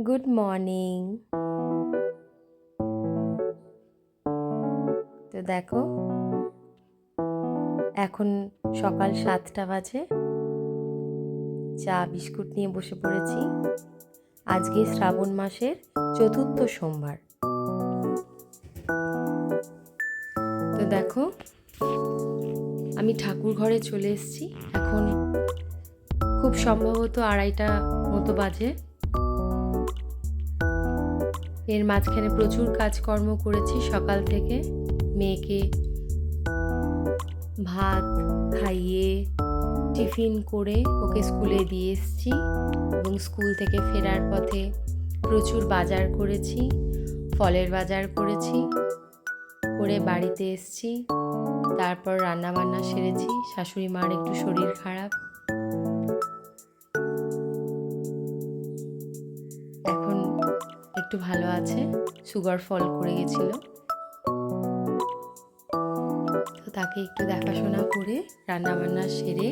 Good morning. তো দেখো, এখন সকাল 7টা বাজে। চা বিস্কুট নিয়ে বসে পড়েছি। আজকে শ্রাবণ মাসের 4র্থ সোমবার। তো দেখো, আমি ঠাকুর ঘরে চলে এসেছি। এখন খুব সম্ভবত 2:30টা মতো বাজে। এর মাঝখানে প্রচুর কাজকর্ম করেছি সকাল থেকে। মেয়েকে ভাত খাইয়ে টিফিন করে ওকে স্কুলে দিয়ে এসেছি এবং স্কুল থেকে ফেরার পথে প্রচুর বাজার করেছি, ফলের বাজার করেছি, করে বাড়িতে এসেছি। তারপর রান্নাবান্না সেরেছি। শাশুড়ি মার একটু শরীর খারাপ, এখন একটু ভালো আছে। সুগার ফল করে গেছিল, তো তাকে একটু দেখাশোনা করে রান্নাবান্না সেরে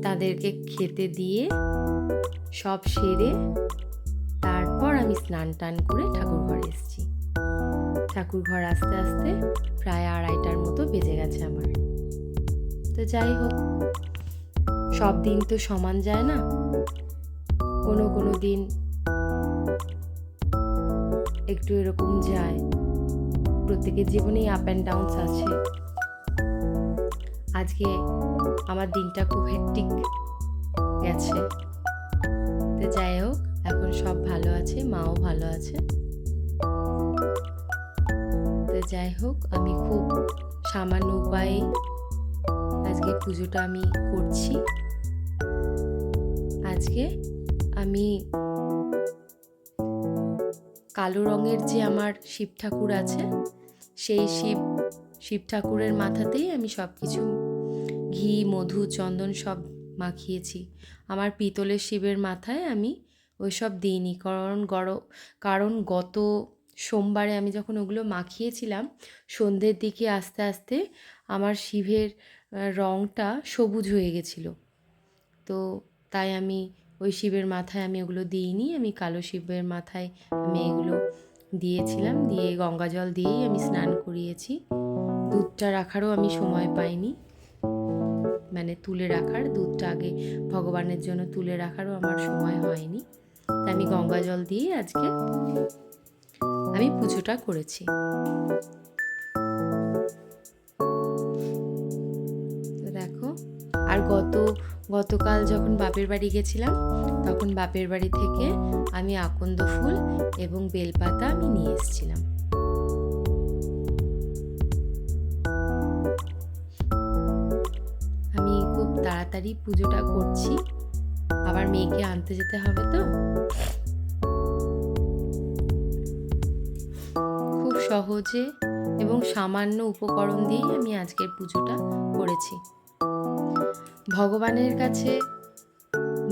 তাদেরকে খেতে দিয়ে সব সেরে তারপর আমি স্নান টান করে ঠাকুর ঘরে এসেছি। ঠাকুর ঘর আসতে আসতে প্রায় 2:30টার মতো বেজে গেছে আমার। তো যাই হোক, সব দিন তো সমান যায় না। কোনো কোনো দিন একটু এরকম যায়। প্রত্যেকের জীবনেই আপ অ্যান্ড ডাউনস আছে। আজকে আমার দিনটা খুব হেক্টিক গেছে। তো যাই হোক, এখন সব ভালো আছে, মাও ভালো আছে। তো যাই হোক, আমি খুব সামান্য উপায়ে আজকে পুজোটা আমি করছি। আজকে আমি কালো রঙের যে আমার শিব ঠাকুর আছে, সেই শিব ঠাকুরের মাথাতেই আমি সব কিছু ঘি, মধু, চন্দন সব মাখিয়েছি। আমার পিতলের শিবের মাথায় আমি ওইসব দিইনি, কারণ গত সোমবারে আমি যখন ওগুলো মাখিয়েছিলাম, সন্ধ্যের দিকে আস্তে আস্তে আমার শিবের রঙটা সবুজ হয়ে গেছিলো। তো তাই আমি ওই শিবের মাথায় আমি ওগুলো দিইনি। আমি কালো শিবের মাথায় আমি এগুলো দিয়েছিলাম। দিয়ে গঙ্গা জল দিয়েই আমি স্নান করিয়েছি। দুধটা রাখারও আমি সময় পাইনি, মানে তুলে রাখার, দুধটা আগে ভগবানের জন্য তুলে রাখারও আমার সময় হয়নি। তাই আমি গঙ্গা জল দিয়ে আজকে আমি পুজোটা করেছি। তো দেখো, আর গতকাল যখন বাপের বাড়ি গেছিলাম, তখন বাপের বাড়ি থেকে আমি আকন্দ ফুল এবং বেলপাতা আমি নিয়ে এসেছিলাম। আমি খুব তাড়াতাড়ি পুজোটা করছি, আবার মেয়েকে আনতে যেতে হবে। তো খুব সহজে এবং সামান্য উপকরণ দিয়েই আমি আজকের পুজোটা করেছি। ভগবানের কাছে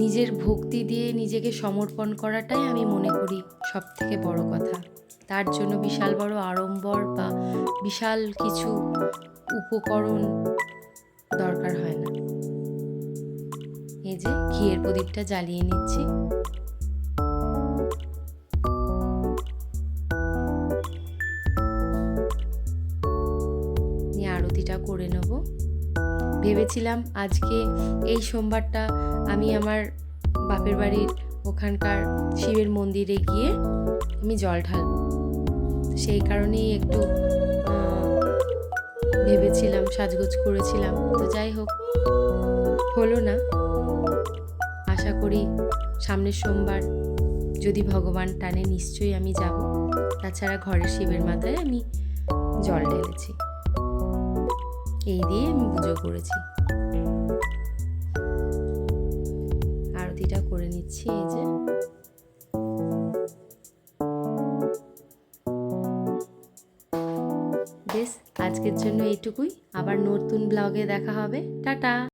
নিজের ভক্তি দিয়ে নিজেকে সমর্পণ করাটাই আমি মনে করি সব থেকে বড় কথা। তার জন্য বিশাল বড় আড়ম্বর বা বিশাল কিছু উপকরণ দরকার হয় না। এই যে ঘিয়ের প্রদীপটা জ্বালিয়ে নিচ্ছি। আরতিটা করে নেব। ভেবেছিলাম আজকে এই সোমবারটা আমি আমার বাপের বাড়ির ওখানকার শিবের মন্দিরে গিয়ে আমি জল ঢালব। সেই কারণেই একটু ভেবেছিলাম, সাজগোজ করেছিলাম। তো যাই হোক, হলো না। আশা করি সামনের সোমবার যদি ভগবান টানে নিশ্চয়ই আমি যাব। তাছাড়া ঘরের শিবের মাথায় আমি জল ঢেলেছি, এই দিয়ে আমি পুজো করেছি। আরতিটা করে নিচ্ছি। এই যে বেশ, আজকের জন্য এইটুকুই। আবার নতুন ব্লগে দেখা হবে। টাটা।